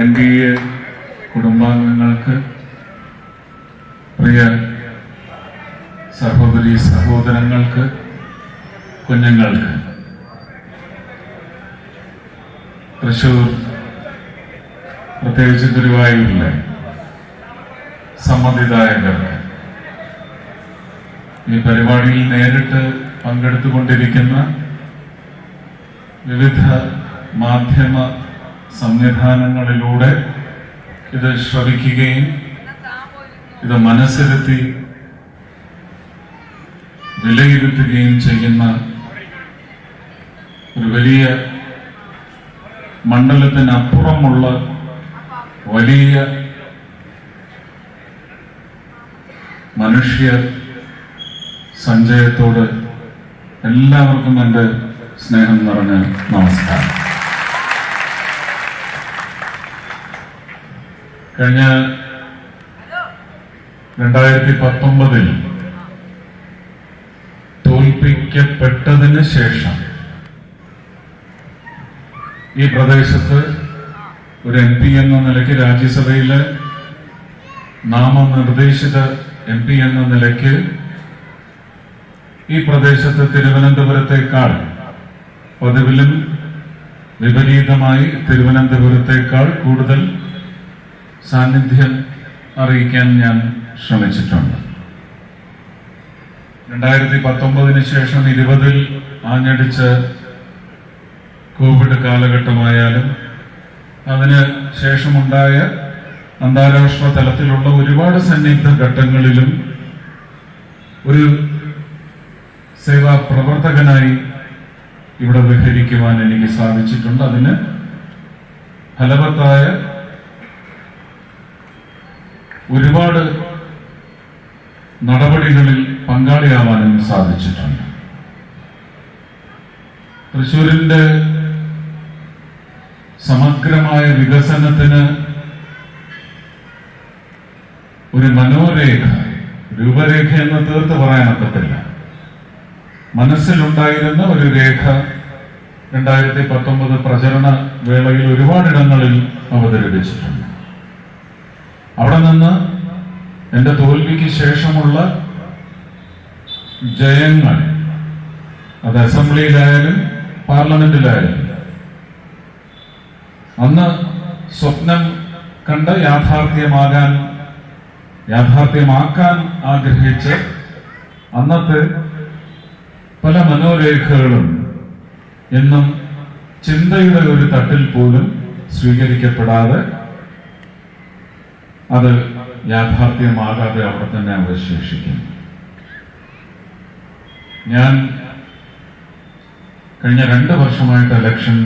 NDA കുടുംബാംഗങ്ങൾക്ക്, പ്രിയ സഹോദരി സഹോദരങ്ങൾക്ക്, കുഞ്ഞുങ്ങൾക്ക്, തൃശ്ശൂർ പ്രത്യേകിച്ച് ഗുരുവായൂരിലെ സമ്മതിദായകർക്ക്, ഈ പരിപാടിയിൽ നേരിട്ട് പങ്കെടുത്തുകൊണ്ടിരിക്കുന്ന വിവിധ മാധ്യമ സംവിധാനങ്ങളിലൂടെ ഇത് ശ്രവിക്കുകയും ഇത് മനസ്സിരുത്തി വിലയിരുത്തുകയും ചെയ്യുന്ന ഒരു വലിയ മണ്ഡലത്തിനപ്പുറമുള്ള വലിയ മനുഷ്യ സഞ്ചയത്തോട് എല്ലാവർക്കും എൻ്റെ സ്നേഹം നിറഞ്ഞ നമസ്കാരം. കഴിഞ്ഞ 2019 തോൽപ്പിക്കപ്പെട്ടതിന് ശേഷം ഈ പ്രദേശത്ത് ഒരു MP എന്ന നിലയ്ക്ക്, രാജ്യസഭയിലെ നാമനിർദ്ദേശിത MP എന്ന നിലയ്ക്ക് ഈ പ്രദേശത്ത് തിരുവനന്തപുരത്തേക്കാൾ, പതിവിലും വിപരീതമായി തിരുവനന്തപുരത്തേക്കാൾ കൂടുതൽ സാന്നിധ്യം അറിയിക്കാൻ ഞാൻ ശ്രമിച്ചിട്ടുണ്ട്. 2019 ശേഷം 20 ആഞ്ഞടിച്ച കോവിഡ് കാലഘട്ടമായാലും അതിന് ശേഷമുണ്ടായ അന്താരാഷ്ട്ര തലത്തിലുള്ള ഒരുപാട് സന്നിഗ്ധ ഘട്ടങ്ങളിലും ഒരു സേവാ പ്രവർത്തകനായി ഇവിടെ വിഹരിക്കുവാൻ എനിക്ക് സാധിച്ചിട്ടുണ്ട്. അതിന് ഫലവത്തായ ഒരുപാട് നടപടികളിൽ പങ്കാളിയാവാനും സാധിച്ചിട്ടുണ്ട്. തൃശ്ശൂരിന്റെ സമഗ്രമായ വികസനത്തിന് ഒരു മനോരേഖ, രൂപരേഖ എന്ന് തീർത്ത് പറയാനൊക്കത്തില്ല, മനസ്സിലുണ്ടായിരുന്ന ഒരു രേഖ 2019 പ്രചരണ വേളയിൽ ഒരുപാടിടങ്ങളിൽ അവതരിപ്പിച്ചിട്ടുണ്ട്. അവിടെ നിന്ന് എന്റെ തോൽവിക്ക് ശേഷമുള്ള ജയങ്ങൾ, അത് അസംബ്ലിയിലായാലും പാർലമെന്റിലായാലും, അന്ന് സ്വപ്നം കണ്ട് യാഥാർത്ഥ്യമാക്കാൻ ആഗ്രഹിച്ച് അന്നത്തെ പല മനോരേഖകളും എന്നും ചിന്തയുടെ ഒരു തട്ടിൽ പോലും സ്വീകരിക്കപ്പെടാതെ, അത് യാഥാർത്ഥ്യമാകാതെ അവിടെ തന്നെ അവശേഷിക്കും. ഞാൻ കഴിഞ്ഞ 2 വർഷമായിട്ട് ഇലക്ഷൻ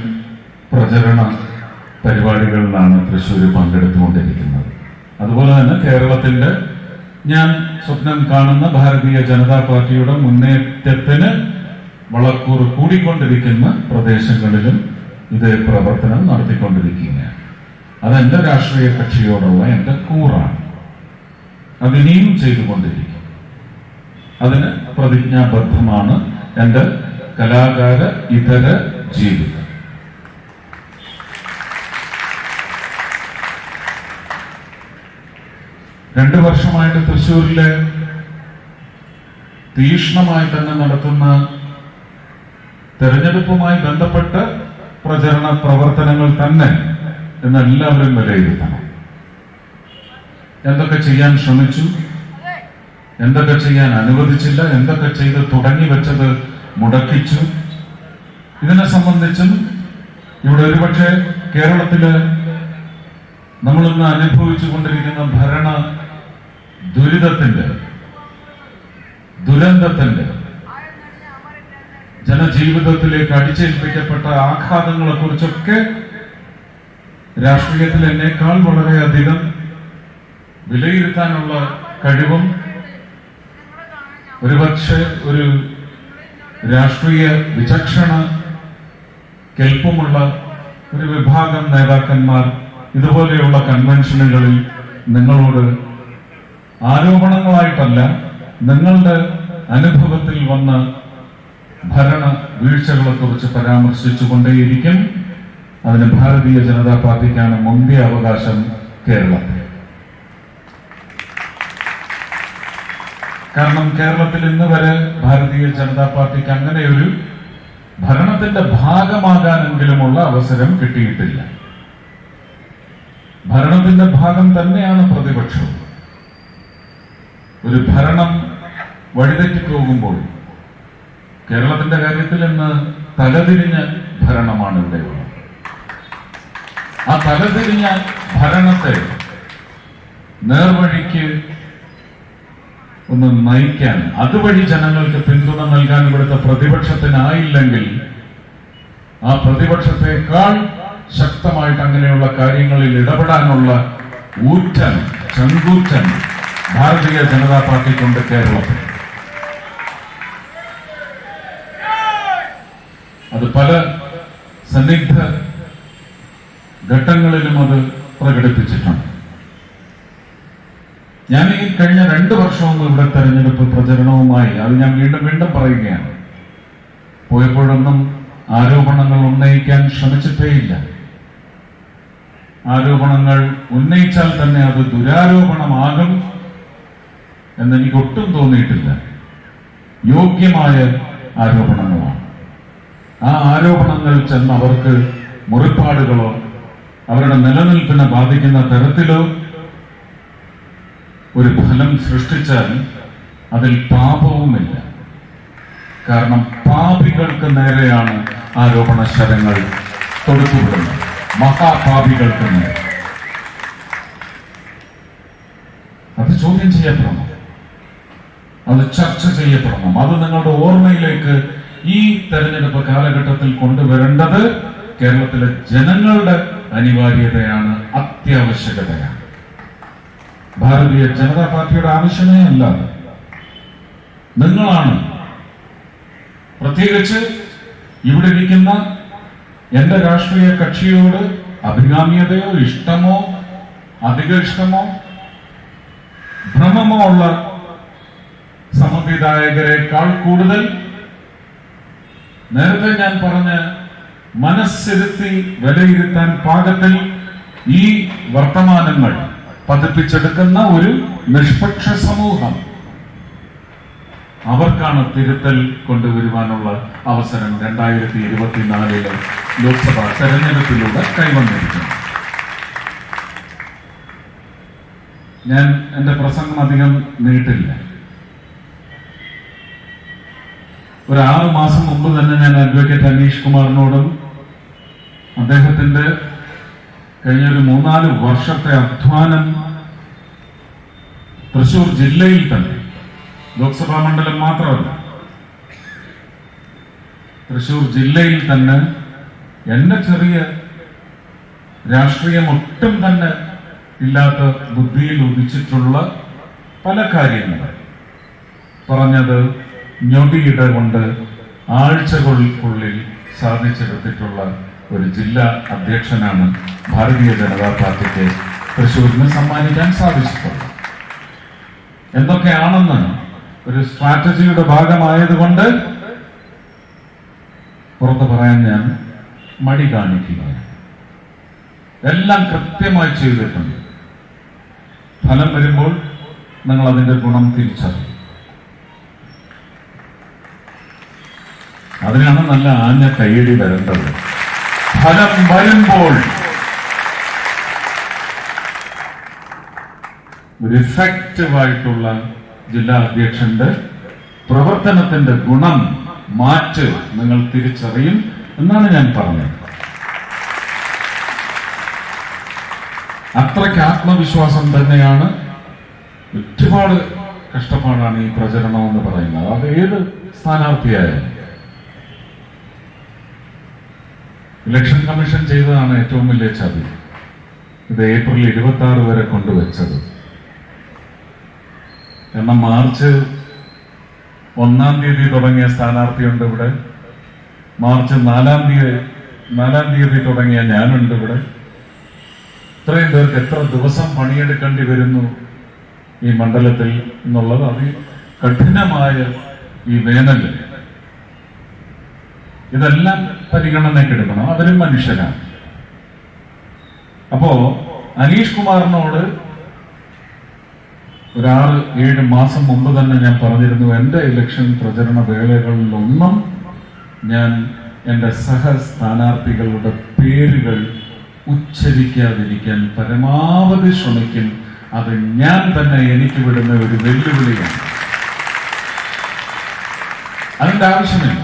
പ്രചരണ പരിപാടികളിലാണ് തൃശ്ശൂർ പങ്കെടുത്തുകൊണ്ടിരിക്കുന്നത്. അതുപോലെ തന്നെ കേരളത്തിന്റെ ഞാൻ സ്വപ്നം കാണുന്ന ഭാരതീയ ജനതാ പാർട്ടിയുടെ മുന്നേറ്റത്തിന് വളക്കൂറ് കൂടിക്കൊണ്ടിരിക്കുന്ന പ്രദേശങ്ങളിലും ഇതേ പ്രവർത്തനം നടത്തിക്കൊണ്ടിരിക്കുകയാണ്. അതെന്റെ രാഷ്ട്രീയ കക്ഷിയോടുള്ള എന്റെ കൂറാണ്. അതിനിയും ചെയ്തുകൊണ്ടിരിക്കും. അതിന് പ്രതിജ്ഞാബദ്ധമാണ് എന്റെ കലാകാര ഇതര ജീവിതം. രണ്ടു വർഷമായിട്ട് തൃശ്ശൂരിലെ തീക്ഷ്ണമായി തന്നെ നടത്തുന്ന തെരഞ്ഞെടുപ്പുമായി ബന്ധപ്പെട്ട പ്രചരണ പ്രവർത്തനങ്ങൾ തന്നെ എന്നെല്ലാവരും വിലയിരുത്തണം. എന്തൊക്കെ ചെയ്യാൻ ശ്രമിച്ചു, എന്തൊക്കെ ചെയ്യാൻ അനുവദിച്ചില്ല, എന്തൊക്കെ ചെയ്ത് തുടങ്ങി വെച്ചത് മുടക്കിച്ചു, ഇതിനെ സംബന്ധിച്ചും ഇവിടെ ഒരുപക്ഷെ കേരളത്തില് നമ്മളിന്ന് അനുഭവിച്ചു കൊണ്ടിരിക്കുന്ന ഭരണ ദുരന്തത്തിന്റെ ജനജീവിതത്തിലേക്ക് അടിച്ചേൽപ്പിക്കപ്പെട്ട ആഘാതങ്ങളെ കുറിച്ചൊക്കെ രാഷ്ട്രീയത്തിൽ എന്നേക്കാൾ വളരെയധികം വിലയിരുത്താനുള്ള കഴിവും ഒരുപക്ഷെ ഒരു രാഷ്ട്രീയ വിചക്ഷണ കെൽപ്പുമുള്ള ഒരു വിഭാഗം നേതാക്കന്മാർ ഇതുപോലെയുള്ള കൺവെൻഷനുകളിൽ നിങ്ങളോട് ആരോപണങ്ങളായിട്ടല്ല, നിങ്ങളുടെ അനുഭവത്തിൽ വന്ന ഭരണ വീഴ്ചകളെ കുറിച്ച് പരാമർശിച്ചുകൊണ്ടേയിരിക്കും. അതിന് ഭാരതീയ ജനതാ പാർട്ടിക്കാണ് മുന്തിയ അവകാശം കേരളത്തിൽ. കാരണം കേരളത്തിൽ ഇന്ന് വരെ ഭാരതീയ ജനതാ പാർട്ടിക്ക് അങ്ങനെ ഒരു ഭരണത്തിന്റെ ഭാഗമാകാനെങ്കിലുമുള്ള അവസരം കിട്ടിയിട്ടില്ല. ഭരണത്തിന്റെ ഭാഗം തന്നെയാണ് പ്രതിപക്ഷം. ഒരു ഭരണം വഴിതെറ്റിപ്പോകുമ്പോൾ കേരളത്തിന്റെ കാര്യത്തിൽ ഇന്ന് തലതിരിഞ്ഞ ഭരണമാണ് ഇവിടെയുള്ളത്. ആ തലതിരിഞ്ഞ ഭരണത്തെ നേർവഴിക്ക് ഒന്ന് നയിക്കാൻ, അതുവഴി ജനങ്ങൾക്ക് പിന്തുണ നൽകാൻ ഇവിടുത്തെ പ്രതിപക്ഷത്തിനായില്ലെങ്കിൽ ആ പ്രതിപക്ഷത്തെക്കാൾ ശക്തമായിട്ട് അങ്ങനെയുള്ള കാര്യങ്ങളിൽ ഇടപെടാനുള്ള ഊറ്റൻ, ചങ്കൂറ്റൻ ഭാരതീയ ജനതാ പാർട്ടിക്കുണ്ട് കേരളത്തിൽ. അത് പല സന്നിഗ്ധ ഘട്ടങ്ങളിലും അത് പ്രകടിപ്പിച്ചിട്ടുണ്ട്. ഞാൻ ഈ കഴിഞ്ഞ 2 വർഷവും ഇവിടെ തെരഞ്ഞെടുപ്പ് പ്രചരണവുമായി, അത് ഞാൻ വീണ്ടും വീണ്ടും പറയുകയാണ്, പോയപ്പോഴൊന്നും ആരോപണങ്ങൾ ഉന്നയിക്കാൻ ശ്രമിച്ചിട്ടേയില്ല. ആരോപണങ്ങൾ ഉന്നയിച്ചാൽ തന്നെ അത് ദുരാരോപണമാകും എന്നെനിക്ക് ഒട്ടും തോന്നിയിട്ടില്ല. യോഗ്യമായ ആരോപണങ്ങളാണ്. ആ ആരോപണങ്ങൾ ചെന്ന് അവർക്ക് മുറിപ്പാടുകളോ അവരുടെ നിലനിൽപ്പിനെ ബാധിക്കുന്ന തരത്തിലോ ഒരു ഫലം സൃഷ്ടിച്ചാൽ അതിൽ പാപവുമില്ല. കാരണം പാപികൾക്ക് നേരെയാണ് ആരോപണ ശരങ്ങൾ തൊടുത്തുവിടുന്നത്, മഹാപാപികൾക്ക് നേരെ. അത് ചോദ്യം ചെയ്യപ്പെടണം, അത് ചർച്ച ചെയ്യപ്പെടണം. അത് നിങ്ങളുടെ ഓർമ്മയിലേക്ക് ഈ തെരഞ്ഞെടുപ്പ് കാലഘട്ടത്തിൽ കൊണ്ടുവരേണ്ടത് കേരളത്തിലെ ജനങ്ങളുടെ അനിവാര്യതയാണ്, അത്യാവശ്യകതയാണ്. ഭാരതീയ ജനതാ പാർട്ടിയുടെ ആവശ്യമേ അല്ല, നിങ്ങളാണ്. പ്രത്യേകിച്ച് ഇവിടെ ഇരിക്കുന്ന എന്റെ രാഷ്ട്രീയ കക്ഷിയോട് അഭികാമ്യതയോ ഇഷ്ടമോ അധിക ഇഷ്ടമോ ഭ്രമമോ ഉള്ള സമവിധായകരെക്കാൾ കൂടുതൽ നേരത്തെ ഞാൻ പറഞ്ഞ മനസ്സിരുത്തി വിലയിരുത്താൻ പാകത്തിൽ ഈ വർത്തമാനങ്ങൾ പതിപ്പിച്ചെടുക്കുന്ന ഒരു നിഷ്പക്ഷ സമൂഹം, അവർക്കാണ് തിരുത്തൽ കൊണ്ടുവരുവാനുള്ള അവസരം 2024 ലോക്സഭാ തെരഞ്ഞെടുപ്പിലൂടെ കൈവന്നിരിക്കുന്നത്. ഞാൻ എന്റെ പ്രസംഗം അധികം നീട്ടില്ല. ഒരു 6 മാസം മുമ്പ് തന്നെ ഞാൻ അഡ്വക്കേറ്റ് അനീഷ് കുമാറിനോടും അദ്ദേഹത്തിന്റെ കഴിഞ്ഞൊരു 3-4 വർഷത്തെ അധ്വാനം തൃശൂർ ജില്ലയിൽ തന്നെ, ലോക്സഭാ മണ്ഡലം മാത്രമല്ല, തൃശൂർ ജില്ലയിൽ തന്നെ എന്റെ ചെറിയ രാഷ്ട്രീയം ഒട്ടും തന്നെ ഇല്ലാത്ത ബുദ്ധിയിൽ ഉദിച്ചിട്ടുള്ള പല കാര്യങ്ങൾ പറഞ്ഞത് ഞൊടിയിട കൊണ്ട് ആഴ്ചകൾക്കുള്ളിൽ സാധിച്ചെടുത്തിട്ടുള്ള ഒരു ജില്ലാ അധ്യക്ഷനാണ് ഭാരതീയ ജനതാ പാർട്ടിക്ക് തൃശ്ശൂരിന് സമ്മാനിക്കാൻ സാധിച്ചിട്ടുള്ളത്. എന്തൊക്കെയാണെന്ന് ഒരു സ്ട്രാറ്റജിയുടെ ഭാഗമായതുകൊണ്ട് പുറത്ത് പറയാൻ ഞാൻ മടി കാണിക്കുകയാണ്. എല്ലാം കൃത്യമായി ചെയ്തിട്ടുണ്ട്. ഫലം വരുമ്പോൾ നിങ്ങൾ അതിന്റെ ഗുണം തിരിച്ചറിയും. അതിനാണ് നല്ല ആഞ്ഞ കൈയടി വരേണ്ടത്. ഫലം വരുമ്പോൾ ഒരു ഇഫക്റ്റീവായിട്ടുള്ള ജില്ലാ അധ്യക്ഷന്റെ പ്രവർത്തനത്തിന്റെ ഗുണം, മാറ്റ് നിങ്ങൾ തിരിച്ചറിയും എന്നാണ് ഞാൻ പറഞ്ഞത്. അത്രയ്ക്ക് ആത്മവിശ്വാസം തന്നെയാണ്. ഒരുപാട് കഷ്ടപ്പാടാണ് ഈ പ്രചരണം എന്ന് പറയുന്നത്. അത് ഏത് സ്ഥാനാർത്ഥിയായാലും. ഇലക്ഷൻ കമ്മീഷൻ ചെയ്തതാണ് ഏറ്റവും വലിയ ചതി. ഇത് ഏപ്രിൽ 26 വരെ കൊണ്ടുവച്ചത്. കാരണം മാർച്ച് 1-ാം തീയതി തുടങ്ങിയ സ്ഥാനാർത്ഥിയുണ്ട് ഇവിടെ, മാർച്ച് 4-ാം തീയതി തുടങ്ങിയ ഞാനുണ്ട് ഇവിടെ. ഇത്രയും പേർക്ക് എത്ര ദിവസം പണിയെടുക്കേണ്ടി വരുന്നു ഈ മണ്ഡലത്തിൽ എന്നുള്ളത്, അതികഠിനമായ ഈ വേനൽ, ഇതെല്ലാം പരിഗണനയ്ക്കെടുക്കണം. അവരും മനുഷ്യരാണ്. അപ്പോ അനീഷ് കുമാറിനോട് ഒരു 6-7 മാസം മുമ്പ് തന്നെ ഞാൻ പറഞ്ഞിരുന്നു, എൻ്റെ ഇലക്ഷൻ പ്രചരണ വേളകളിലൊന്നും ഞാൻ എൻ്റെ സ്ഥാനാർത്ഥികളുടെ പേരുകൾ ഉച്ചരിക്കാതിരിക്കാൻ പരമാവധി ശ്രമിക്കും. അത് ഞാൻ തന്നെ എനിക്ക് വിടുന്ന ഒരു വെല്ലുവിളിയാണ്. അതിൻ്റെ ആവശ്യമില്ല.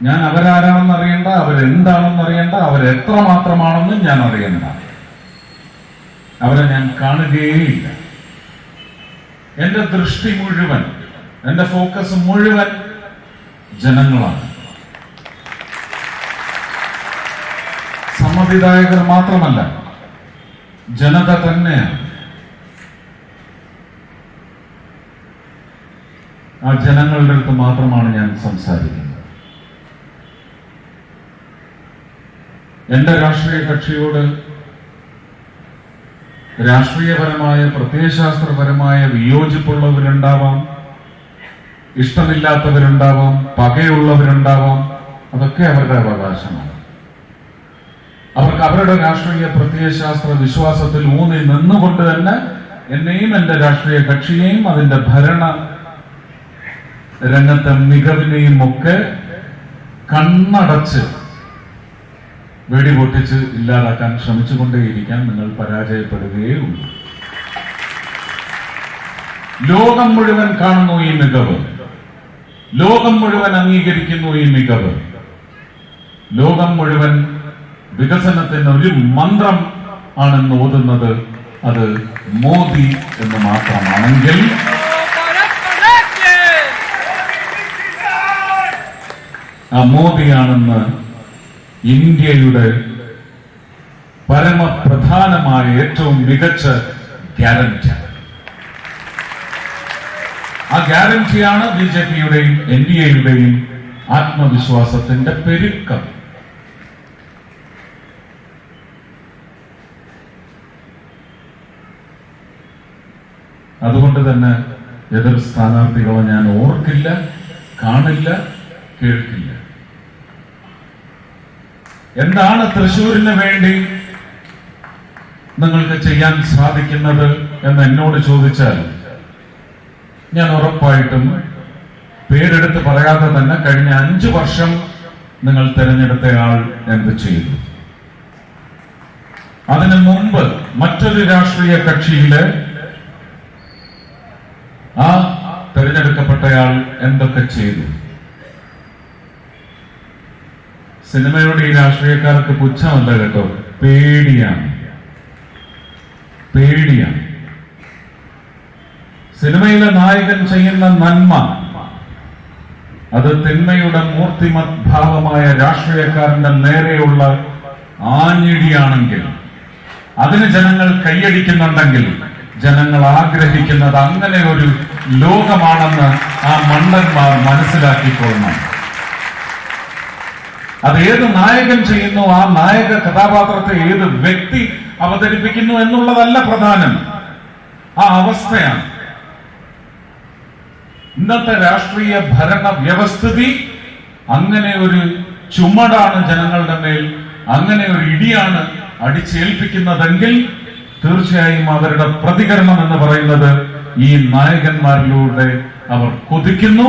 ഞാൻ അവരാരാണെന്ന് അറിയണ്ട, അവരെന്താണെന്ന് അറിയണ്ട, അവരെത്രമാത്രമാണെന്നും ഞാൻ അറിയണ്ട. അവരെ ഞാൻ കാണുകയേയില്ല. എന്റെ ദൃഷ്ടി മുഴുവൻ, എന്റെ ഫോക്കസ് മുഴുവൻ ജനങ്ങളാണ്. സമ്മതിദായകർ മാത്രമല്ല, ജനത തന്നെയാണ്. ആ ജനങ്ങളുടെ അടുത്ത് മാത്രമാണ് ഞാൻ സംസാരിക്കുന്നത്. എന്റെ രാഷ്ട്രീയ കക്ഷിയോട് രാഷ്ട്രീയപരമായ പ്രത്യയശാസ്ത്രപരമായ വിയോജിപ്പുള്ളവരുണ്ടാവാം, ഇഷ്ടമില്ലാത്തവരുണ്ടാവാം, പകയുള്ളവരുണ്ടാവാം. അതൊക്കെ അവരുടെ അവകാശമാണ്. അവർക്ക് അവരുടെ രാഷ്ട്രീയ പ്രത്യയശാസ്ത്ര വിശ്വാസത്തിൽ ഊന്നി നിന്നുകൊണ്ട് തന്നെ എന്നെയും എന്റെ രാഷ്ട്രീയ കക്ഷിയെയും അതിന്റെ ഭരണ രംഗത്തെ മികവിനെയും ഒക്കെ കണ്ണടച്ച് വെടിപൊട്ടിച്ച് ഇല്ലാതാക്കാൻ ശ്രമിച്ചുകൊണ്ടേയിരിക്കാൻ നിങ്ങൾ പരാജയപ്പെടുകയേ ഉള്ളൂ. ലോകം മുഴുവൻ കാണുന്നു ഈ മികവ്, ലോകം മുഴുവൻ അംഗീകരിക്കുന്നു ഈ മികവ്. ലോകം മുഴുവൻ വികസനത്തിന് ഒരു മന്ത്രം ആണെന്ന് ഓതുന്നത് അത് മോദി എന്ന് മാത്രമാണെങ്കിൽ ആ മോദിയാണെന്ന് ഇന്ത്യയുടെ പരമപ്രധാനമായ ഏറ്റവും മികച്ച ഗ്യാരണ്ടി. ആ ഗ്യാരണ്ടിയാണ് ബിജെപിയുടെയും എൻഡിഎയുടെയും ആത്മവിശ്വാസത്തിന്റെ പെരുക്കം. അതുകൊണ്ട് തന്നെ എതിർ സ്ഥാനാർത്ഥികളെ ഞാൻ ഓർക്കില്ല, കാണില്ല, കേൾക്കില്ല. എന്താണ് തൃശ്ശൂരിന് വേണ്ടി നിങ്ങൾക്ക് ചെയ്യാൻ സാധിക്കുന്നത് എന്ന് എന്നോട് ചോദിച്ചാൽ ഞാൻ ഉറപ്പായിട്ടും പേരെടുത്ത് പറയാതെ തന്നെ കഴിഞ്ഞ 5 വർഷം നിങ്ങൾ തിരഞ്ഞെടുത്തയാൾ എന്ത് ചെയ്തു, അതിനു മുമ്പ് മറ്റൊരു രാഷ്ട്രീയ കക്ഷിയിലെ ആ തിരഞ്ഞെടുക്കപ്പെട്ടയാൾ എന്തൊക്കെ ചെയ്തു. സിനിമയോട് ഈ രാഷ്ട്രീയക്കാർക്ക് പുച്ഛമല്ല കേട്ടോ, പേടിയാണ്. സിനിമയിലെ നായകൻ ചെയ്യുന്ന നന്മ അത് തിന്മയുടെ മൂർത്തിമത് ഭാവമായ രാഷ്ട്രീയക്കാരന്റെ നേരെയുള്ള ആഞ്ഞിടിയാണെങ്കിൽ, അതിന് ജനങ്ങൾ കൈയടിക്കുന്നുണ്ടെങ്കിൽ, ജനങ്ങൾ ആഗ്രഹിക്കുന്നത് അങ്ങനെ ഒരു ലോകമാണെന്ന് ആ മണ്ടന്മാർ മനസ്സിലാക്കിക്കൊള്ളണം. അത് ഏത് നായകൻ ചെയ്യുന്നു, ആ നായക കഥാപാത്രത്തെ ഏത് വ്യക്തി അവതരിപ്പിക്കുന്നു എന്നുള്ളതല്ല പ്രധാനം, ആ അവസ്ഥയാണ്. ഇന്നത്തെ രാഷ്ട്രീയ ഭരണ വ്യവസ്ഥിതി അങ്ങനെ ഒരു ചുമടാണ് ജനങ്ങളുടെ മേൽ, അങ്ങനെ ഒരു ഇടിയാണ് അടിച്ചേൽപ്പിക്കുന്നതെങ്കിൽ തീർച്ചയായും അവരുടെ പ്രതികരണം എന്ന് പറയുന്നത് ഈ നായകന്മാരിലൂടെ അവർ കൊതിക്കുന്നു,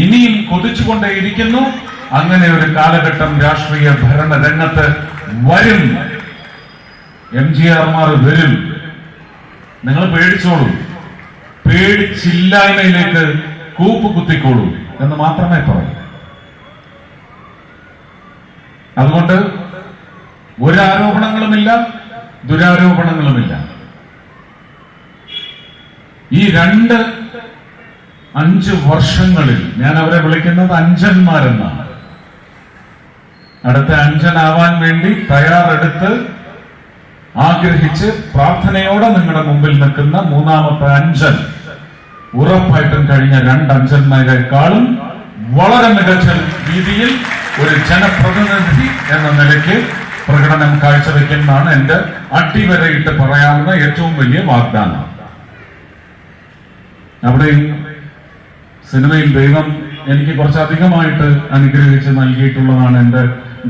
ഇനിയും കൊതിച്ചുകൊണ്ടേയിരിക്കുന്നു. അങ്ങനെ ഒരു കാലഘട്ടം രാഷ്ട്രീയ ഭരണ രംഗത്ത് വരും. എംജിആർമാർ വരും. നിങ്ങൾ പേടിച്ചോളൂ, പേടിച്ചില്ലായ്മയിലേക്ക് കൂപ്പ് കുത്തിക്കോളൂ എന്ന് മാത്രമേ പറയൂ. അതുകൊണ്ട് ഒരാരോപണങ്ങളുമില്ല, ദുരാരോപണങ്ങളുമില്ല. ഈ 5 വർഷങ്ങളിൽ ഞാൻ അവരെ വിളിക്കുന്നത് അഞ്ചന്മാരെന്നാണ്. അടുത്ത അഞ്ചനാവാൻ വേണ്ടി തയ്യാറെടുത്ത് ആഗ്രഹിച്ച് പ്രാർത്ഥനയോടെ നിങ്ങളുടെ മുമ്പിൽ നിൽക്കുന്ന 3ാമത്തെ അഞ്ചൻ ഉറപ്പായിട്ടും കഴിഞ്ഞ 2 അഞ്ചന്മാരെക്കാളും വളരെ മികച്ച രീതിയിൽ ഒരു ജനപ്രതിനിധി എന്ന നിലയ്ക്ക് പ്രകടനം കാഴ്ചവെക്കുന്നതാണ് എന്റെ അടിവരയിട്ട് പറയാവുന്ന ഏറ്റവും വലിയ വാഗ്ദാനം. അവിടെയും സിനിമയിൽ ദൈവം എനിക്ക് കുറച്ചധികമായിട്ട് അനുഗ്രഹിച്ച് നൽകിയിട്ടുള്ളതാണ് എന്റെ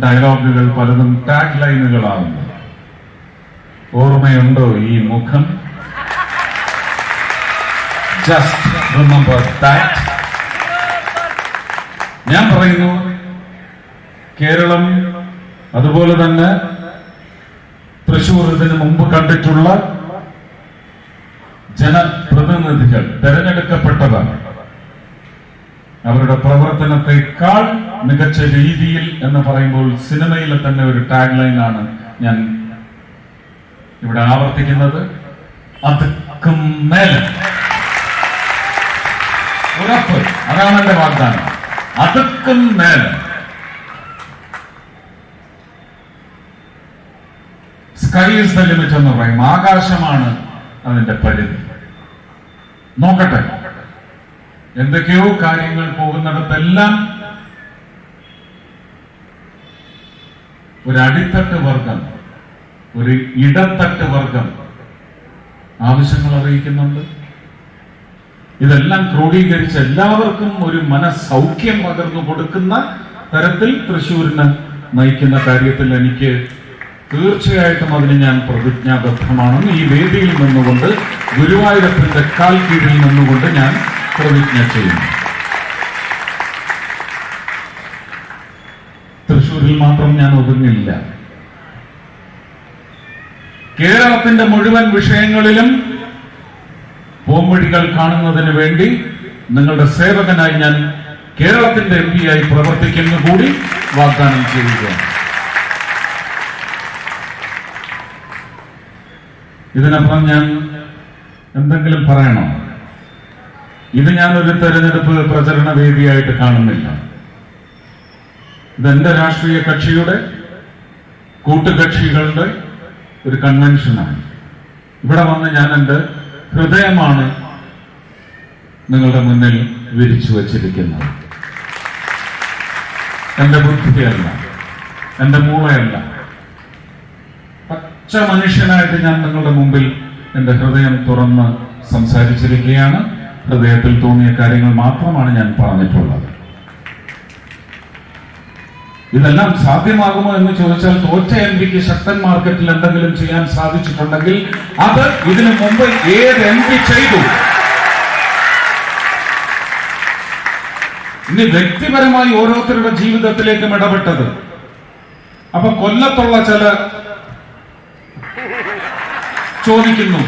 ഡയലോഗുകൾ പലതും ടാഗ് ലൈനുകളാവുന്നത്. ഓർമ്മയുണ്ടോ ഈ മുഖം? Just remember that. ഞാൻ പറയുന്നു, കേരളം അതുപോലെ തന്നെ തൃശൂർ ഇതിനു മുമ്പ് കണ്ടിട്ടുള്ള ജനപ്രതിനിധികൾ തെരഞ്ഞെടുക്കപ്പെട്ടതാണ്. അവരുടെ പ്രവർത്തനത്തെക്കാൾ മികച്ച രീതിയിൽ എന്ന് പറയുമ്പോൾ സിനിമയിലെ തന്നെ ഒരു ടാഗ് ലൈനാണ് ഞാൻ ഇവിടെ ആവർത്തിക്കുന്നത്. അതുക്കും മേലെ ഉറപ്പ്, അതാണ് എന്റെ വാഗ്ദാനം. അതുക്കും മേലെ. സ്കൈ ഈസ് ദ ലിമിറ്റ് എന്ന് പറയും. ആകാശമാണ് അതിന്റെ പരിധി. നോക്കട്ടെ, എന്തൊക്കെയോ കാര്യങ്ങൾ പോകുന്നിടത്തെല്ലാം ഒരു അടിത്തട്ട് വർഗം, ഒരു ഇടത്തട്ട് വർഗം ആവശ്യങ്ങൾ അറിയിക്കുന്നുണ്ട്. ഇതെല്ലാം ക്രോഡീകരിച്ച് എല്ലാവർക്കും ഒരു മനസ്സൗഖ്യം പകർന്നു കൊടുക്കുന്ന തരത്തിൽ തൃശ്ശൂരിന് നയിക്കുന്ന കാര്യത്തിൽ എനിക്ക് തീർച്ചയായിട്ടും അതിന് ഞാൻ പ്രതിജ്ഞാബദ്ധമാണെന്ന് ഈ വേദിയിൽ നിന്നുകൊണ്ട്, ഗുരുവായൂരപ്പന്റെ കാൽ കീഴിൽ നിന്നുകൊണ്ട് ഞാൻ പ്രതിജ്ഞ ചെയ്യുന്നു. തൃശ്ശൂരിൽ മാത്രം ഞാൻ ഒതുങ്ങില്ല. കേരളത്തിന്റെ മുഴുവൻ വിഷയങ്ങളിലും പോംവഴികൾ കാണുന്നതിന് വേണ്ടി നിങ്ങളുടെ സേവകനായി ഞാൻ കേരളത്തിന്റെ MP ആയി പ്രവർത്തിക്കുന്ന കൂടി വാഗ്ദാനം ചെയ്യുകയാണ്. ഇതിനപ്പുറം ഞാൻ എന്തെങ്കിലും പറയണോ? ഇത് ഞാനൊരു തെരഞ്ഞെടുപ്പ് പ്രചരണ വേദിയായിട്ട് കാണുന്നില്ല. ഇതെന്റെ രാഷ്ട്രീയ കക്ഷിയുടെ കൂട്ടുകക്ഷികളുടെ ഒരു കൺവെൻഷനാണ്. ഇവിടെ വന്ന് ഞാൻ എൻ്റെ ഹൃദയമാണ് നിങ്ങളുടെ മുന്നിൽ വിരിച്ചു വച്ചിരിക്കുന്നത്. എന്റെ ബുദ്ധിയല്ല, എന്റെ മൂളയല്ല. പച്ച മനുഷ്യനായിട്ട് ഞാൻ നിങ്ങളുടെ മുമ്പിൽ എന്റെ ഹൃദയം തുറന്ന് സംസാരിച്ചിരിക്കുകയാണ്. ഹൃദയത്തിൽ തോന്നിയ കാര്യങ്ങൾ മാത്രമാണ് ഞാൻ പറഞ്ഞിട്ടുള്ളത്. ഇതെല്ലാം സാധ്യമാകുമോ എന്ന് ചോദിച്ചാൽ, തോറ്റ MP ശക്തൻ മാർക്കറ്റിൽ എന്തെങ്കിലും ചെയ്യാൻ സാധിച്ചിട്ടുണ്ടെങ്കിൽ അത് ഇതിനു മുമ്പ് ഏത് MP ചെയ്തു. ഇനി വ്യക്തിപരമായി ഓരോരുത്തരുടെ ജീവിതത്തിലേക്കും ഇടപെട്ടത്. അപ്പൊ കൊല്ലത്തുള്ള ചില ചോദിക്കുന്നു,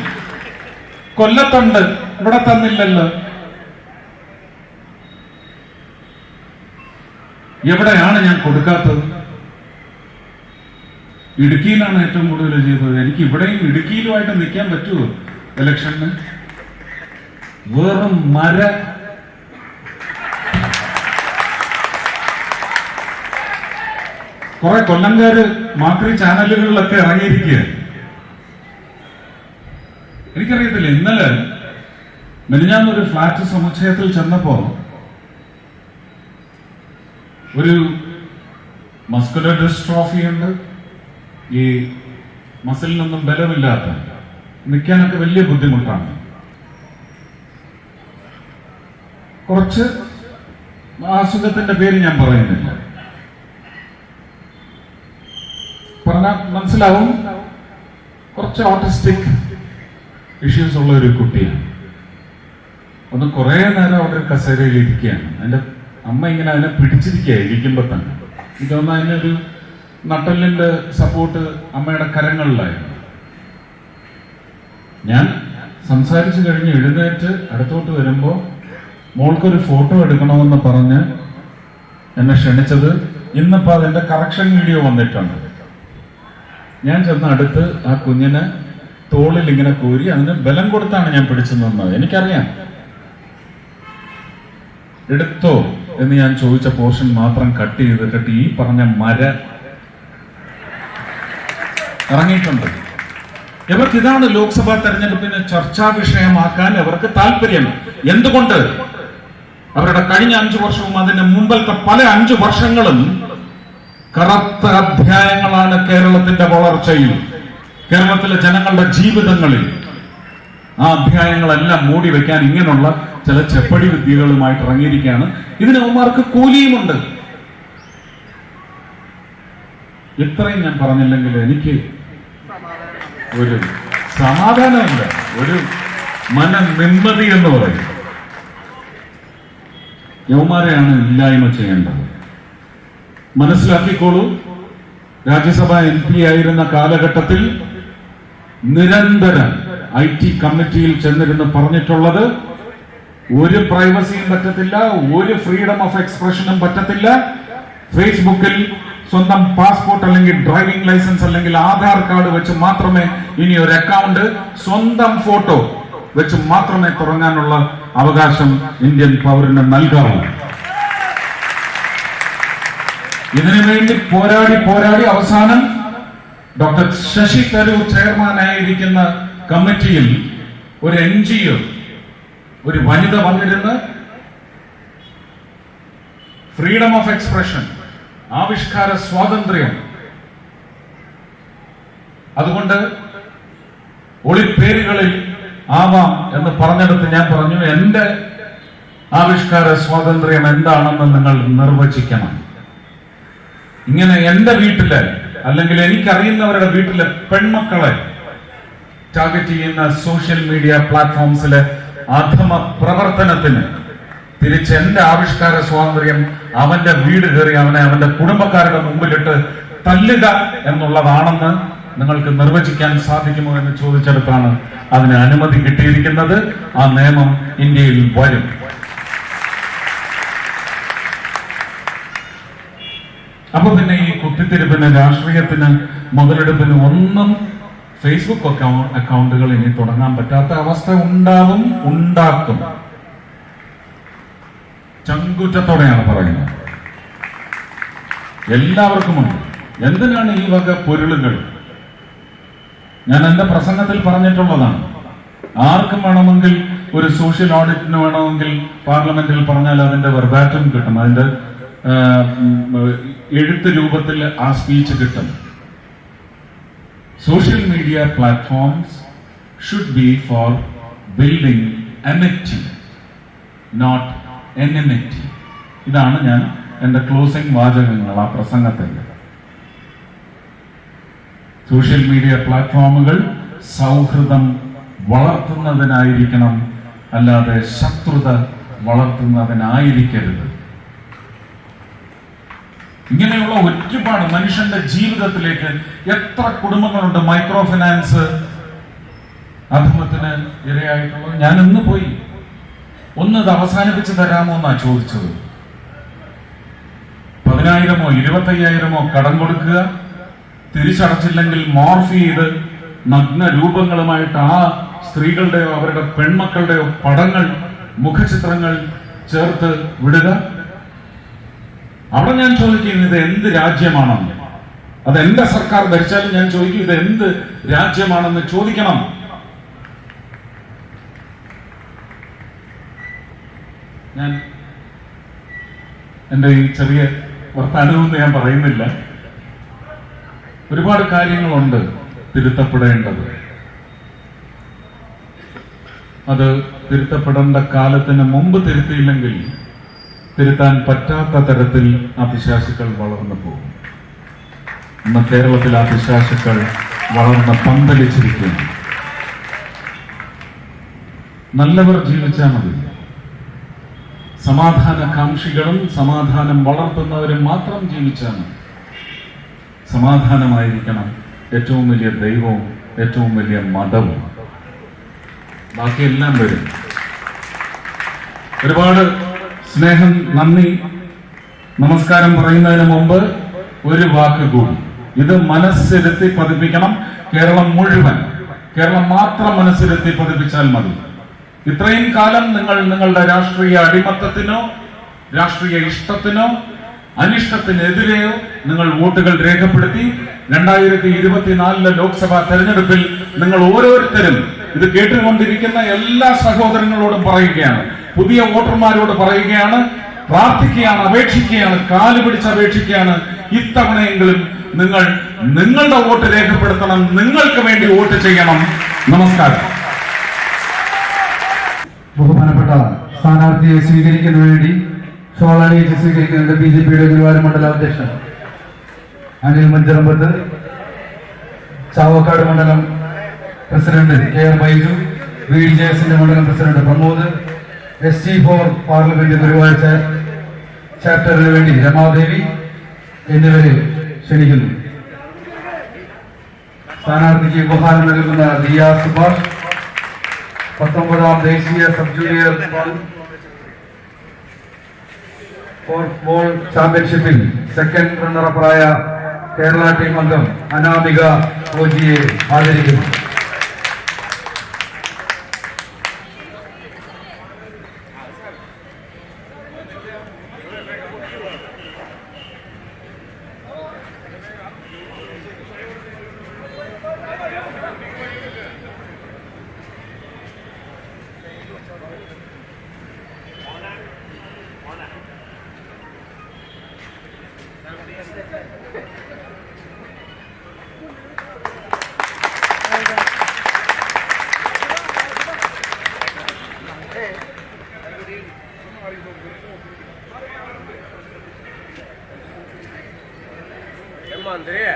കൊല്ലത്തുണ്ട്, ഇവിടെ തന്നില്ലല്ലോ. എവിടെയാണ് ഞാൻ കൊടുക്കാത്തത്? ഇടുക്കിയിലാണ് ഏറ്റവും കൂടുതൽ ചെയ്തത്. എനിക്ക് ഇവിടെയും ഇടുക്കിയിലുമായിട്ട് നിൽക്കാൻ പറ്റുമോ ഇലക്ഷന്? വെറും കുറെ കൊല്ലംകാര് മാക്രി ചാനലുകളിലൊക്കെ ഇറങ്ങിയിരിക്കുക. എനിക്കറിയത്തില്ല, ഇന്നലെ മെനിഞ്ഞാന്നൊരു ഫ്ലാറ്റ് സമുച്ചയത്തിൽ ചെന്നപ്പോ ഒരു മസ്കുലർ ഡിസ്ട്രോഫി ഉണ്ട്, ഈ മസിലിനൊന്നും ബലമില്ലാത്ത, നിൽക്കാനൊക്കെ വലിയ ബുദ്ധിമുട്ടാണ്. കുറച്ച് അസുഖത്തിന്റെ പേര് ഞാൻ പറയുന്നില്ല, പറഞ്ഞാൽ മനസ്സിലാവും. കുറച്ച് ഓട്ടിസ്റ്റിക് ഇഷ്യൂസ് ഉള്ള ഒരു കുട്ടിയാണ്. ഒന്ന് കുറെ നേരം അവിടെ ഒരു കസേരയിൽ ഇരിക്കുകയാണ്. അതിന്റെ അമ്മ ഇങ്ങനെ അതിനെ പിടിച്ചിരിക്കുക ഇരിക്കുമ്പോ തന്നെ. എനിക്ക് തോന്നുന്നു അതിനൊരു നട്ടലിന്റെ സപ്പോർട്ട് അമ്മയുടെ കരങ്ങളിലായിരുന്നു. ഞാൻ സംസാരിച്ചു കഴിഞ്ഞ് എഴുന്നേറ്റ് അടുത്തോട്ട് വരുമ്പോ മോൾക്കൊരു ഫോട്ടോ എടുക്കണമെന്ന് പറഞ്ഞ് എന്നെ ക്ഷണിച്ചത്. ഇന്നിപ്പോ അതിന്റെ കറക്ഷൻ വീഡിയോ വന്നിട്ടുണ്ട്. ഞാൻ ചെന്ന് അടുത്ത് ആ കുഞ്ഞിനെ തോളിൽ ഇങ്ങനെ കോരി അതിന് ബലം കൊടുത്താണ് ഞാൻ പിടിച്ചു നിന്നത്. എനിക്കറിയാം. എടുത്തോ എന്ന് ഞാൻ ചോദിച്ച പോർഷൻ മാത്രം കട്ട് ചെയ്തിട്ട് ഈ പറഞ്ഞ ഇറങ്ങിയിട്ടുണ്ട്. ഇവർക്ക് ഇതാണ് ലോക്സഭാ തെരഞ്ഞെടുപ്പിന് ചർച്ചാ വിഷയമാക്കാൻ ഇവർക്ക് താല്പര്യം. എന്തുകൊണ്ട്? അവരുടെ കഴിഞ്ഞ 5 വർഷവും അതിന് മുമ്പത്തെ പല 5 വർഷങ്ങളും കറുത്ത അധ്യായങ്ങളാണ് കേരളത്തിന്റെ വളർച്ചയിൽ, കേരളത്തിലെ ജനങ്ങളുടെ ജീവിതങ്ങളിൽ. ആ അധ്യായങ്ങളെല്ലാം മൂടി വെക്കാൻ ഇങ്ങനെയുള്ള ചില ചെപ്പടി വിദ്യകളുമായിട്ട് ഇറങ്ങിയിരിക്കുകയാണ്. ഇതിന് അവന്മാർക്ക് കൂലിയുമുണ്ട്. ഇത്രയും ഞാൻ പറഞ്ഞില്ലെങ്കിൽ എനിക്ക് ഒരു സമാധാനമില്ല, ഒരു മന നിമ്മതി എന്ന് പറയും. യവന്മാരെയാണ് ഇല്ലായ്മ ചെയ്യേണ്ടത്. മനസ്സിലാക്കിക്കോളൂ. രാജ്യസഭ MP ആയിരുന്ന കാലഘട്ടത്തിൽ നിരന്തരം IT കമ്മിറ്റിയിൽ ചെന്നിരുന്ന് പറഞ്ഞിട്ടുള്ളത് ഒരു പ്രൈവസിയും പറ്റത്തില്ല, ഒരു ഫ്രീഡം ഓഫ് എക്സ്പ്രഷനും പറ്റത്തില്ല. ഫേസ്ബുക്കിൽ സ്വന്തം പാസ്പോർട്ട് അല്ലെങ്കിൽ ഡ്രൈവിംഗ് ലൈസൻസ് അല്ലെങ്കിൽ ആധാർ കാർഡ് വെച്ച് മാത്രമേ ഇനി ഒരു അക്കൗണ്ട്, സ്വന്തം ഫോട്ടോ വെച്ച് മാത്രമേ തുടങ്ങാനുള്ള അവകാശം ഇന്ത്യൻ പൗരന് നൽകാവൂ. ഇതിനു വേണ്ടി പോരാടി അവസാനം ഡോക്ടർ ശശി തരൂർ ചെയർമാനായിരിക്കുന്ന കമ്മിറ്റിയിൽ ഒരു NGO, ഒരു വനിത വന്നിരുന്ന് ഫ്രീഡം ഓഫ് എക്സ്പ്രഷൻ, ആവിഷ്കാര സ്വാതന്ത്ര്യം, അതുകൊണ്ട് ഒളിപ്പേരുകളിൽ ആവാം എന്ന് പറഞ്ഞെടുത്ത് ഞാൻ പറഞ്ഞു, എന്റെ ആവിഷ്കാര സ്വാതന്ത്ര്യം എന്താണെന്ന് നിങ്ങൾ നിർവചിക്കണം. ഇങ്ങനെ എന്റെ വീട്ടില് അല്ലെങ്കിൽ എനിക്കറിയുന്നവരുടെ വീട്ടിലെ പെൺമക്കളെ ടാർഗറ്റ് ചെയ്യുന്ന സോഷ്യൽ മീഡിയ പ്ലാറ്റ്ഫോംസിലെ അധമ പ്രവർത്തനത്തിന് തിരിച്ച് എന്റെ ആവിഷ്കാര സ്വാതന്ത്ര്യം അവന്റെ വീട് കയറി അവന്റെ കുടുംബക്കാരുടെ മുമ്പിലിട്ട് തല്ലുക എന്നുള്ളതാണെന്ന് നിങ്ങൾക്ക് നിർവചിക്കാൻ സാധിക്കുമോ എന്ന് ചോദിച്ചെടുത്താണ് അതിന് അനുമതി കിട്ടിയിരിക്കുന്നത്. ആ നിയമം ഇന്ത്യയിൽ വരും. അപ്പൊ പിന്നെ ഈ കുത്തിത്തിരിപ്പിന്, രാഷ്ട്രീയത്തിന്, മുതലെടുപ്പിന് ഒന്നും ഫേസ്ബുക്ക് അക്കൗണ്ടുകൾ ഇനി തുടങ്ങാൻ പറ്റാത്ത അവസ്ഥ ഉണ്ടാക്കും. ചങ്കുറ്റത്തോടെയാണ് പറയുന്നത്. എല്ലാവർക്കുമുണ്ട്. എന്തിനാണ് ഈ വക പൊരുളുകൾ? ഞാൻ എന്റെ പ്രസംഗത്തിൽ പറഞ്ഞിട്ടുള്ളതാണ്. ആർക്കും വേണമെങ്കിൽ ഒരു സോഷ്യൽ ഓഡിറ്റിന് വേണമെങ്കിൽ പാർലമെന്റിൽ പറഞ്ഞാൽ അതിന്റെ വെർബാറ്റം കിട്ടും, അതിന്റെ എഴുത്ത് രൂപത്തിൽ ആ സ്പീച്ച് കിട്ടും. Social media platforms should be for building amity, not enmity. ഇതാണ് ഞാൻ എന്റെ ക്ലോസിംഗ് വാചകങ്ങൾ ആ പ്രസംഗത്തിന്റെ. സോഷ്യൽ മീഡിയ പ്ലാറ്റ്ഫോമുകൾ സൗഹൃദം വളർത്തുന്നതിനായിരിക്കണം, അല്ലാതെ ശത്രുത വളർത്തുന്നതിനായിരിക്കരുത്. ഇങ്ങനെയുള്ള ഒരുപാട് മനുഷ്യന്റെ ജീവിതത്തിലേക്ക് എത്ര കുടുംബങ്ങളുണ്ട് മൈക്രോ ഫിനാൻസ് അധമത്തിന് ഇരയായിട്ടുള്ളത്. ഞാൻ ഇന്ന് പോയി ഇത് അവസാനിപ്പിച്ച് തരാമോ എന്നാ ചോദിച്ചത്. 10,000-ഓ 25,000-ഓ കടം കൊടുക്കുക, തിരിച്ചടച്ചില്ലെങ്കിൽ മോർഫ് ചെയ്ത് നഗ്ന രൂപങ്ങളുമായിട്ട് ആ സ്ത്രീകളുടെയോ അവരുടെ പെൺമക്കളുടെയോ പടങ്ങൾ, മുഖചിത്രങ്ങൾ ചേർത്ത് വിടുക. അവിടെ ഞാൻ ചോദിക്കും, ഇത് എന്ത് രാജ്യമാണെന്ന്. അത് എന്റെ സർക്കാർ ഭരിച്ചാലും ഞാൻ ചോദിക്കും, ഇത് എന്ത് രാജ്യമാണെന്ന് ചോദിക്കണം. ഞാൻ എന്റെ ഈ ചെറിയ വർത്തമാനമൊന്നും ഞാൻ പറയുന്നില്ല. ഒരുപാട് കാര്യങ്ങളുണ്ട് തിരുത്തപ്പെടേണ്ടത്. അത് തിരുത്തപ്പെടേണ്ട കാലത്തിന് മുമ്പ് തിരുത്തിയില്ലെങ്കിൽ തിരുത്താൻ പറ്റാത്ത തരത്തിൽ ആ പിശാചുക്കൾ വളർന്നു പോകും. ഇന്ന് കേരളത്തിൽ ആ പിശാചുക്കൾ വളർന്ന് പന്തലിച്ചിരിക്കുന്നു. നല്ലവർ ജീവിച്ചാൽ മതി. സമാധാനകാംക്ഷികളും സമാധാനം വളർത്തുന്നവരും മാത്രം ജീവിച്ചാൽ മതി. സമാധാനമായിരിക്കണം ഏറ്റവും വലിയ ദൈവവും ഏറ്റവും വലിയ മതവും. ബാക്കിയെല്ലാം വരും. ഒരുപാട് സ്നേഹം, നന്ദി, നമസ്കാരം പറയുന്നതിന് മുമ്പ് ഒരു വാക്ക് കൂടി. ഇത് മനസ്സിരുത്തി പതിപ്പിക്കണം. കേരളം മുഴുവൻ, കേരളം മാത്രം മനസ്സിരുത്തി പതിപ്പിച്ചാൽ മതി. ഇത്രയും കാലം നിങ്ങൾ നിങ്ങളുടെ രാഷ്ട്രീയ അടിമത്തത്തിനോ രാഷ്ട്രീയ ഇഷ്ടത്തിനോ അനിഷ്ടത്തിനെതിരെയോ നിങ്ങൾ വോട്ടുകൾ രേഖപ്പെടുത്തി. 2024 ലോക്സഭാ തെരഞ്ഞെടുപ്പിൽ നിങ്ങൾ ഓരോരുത്തരും ഇത് കേട്ടുകൊണ്ടിരിക്കുന്ന എല്ലാ സഹോദരങ്ങളോടും പറയുകയാണ്, പുതിയ വോട്ടർമാരോട് പറയുകയാണ്, പ്രാർത്ഥിക്കുകയാണ്, അപേക്ഷിക്കുകയാണ്, കാല് പിടിച്ച് അപേക്ഷിക്കുകയാണ്. ഇത്തവണയെങ്കിലും നിങ്ങൾ നിങ്ങളുടെ വോട്ട് രേഖപ്പെടുത്തണം, നിങ്ങൾക്ക് വേണ്ടി വോട്ട് ചെയ്യണം. നമസ്കാരം. ബഹുമാനപ്പെട്ട സ്ഥാനാർത്ഥിയെ സ്വീകരിക്കുന്നതിന് വേണ്ടി ഷോളണിയിച്ച് സ്വീകരിക്കുന്നുണ്ട് BJPയുടെ ഗുരുവായൂർ മണ്ഡലം അധ്യക്ഷൻ അനിൽ മഞ്ചറമ്പത്ത്, ചാവക്കാട് മണ്ഡലം president K R Baiju, VDJS മണ്ഡലം പ്രസിഡന്റ് പ്രമോദ്, ST4 പാർലമെന്റ് ഗുരുവാഴ്ച ചാപ്റ്ററിന് വേണ്ടി രമാദേവി എന്നിവരെ ക്ഷണിക്കുന്നു. സ്ഥാനാർത്ഥിക്ക് ഉപഹാരം നൽകുന്ന ദിയ സുഭാഷ് 19ാം ദേശീയ സബ് ജൂനിയർ ഫുട്ബോൾ ചാമ്പ്യൻഷിപ്പിൽ സെക്കൻഡ് റണ്ണറപ്പായ കേരള ടീം അംഗം അനാമിക ഓജിയെ ആദരിക്കുന്നു. Andrea.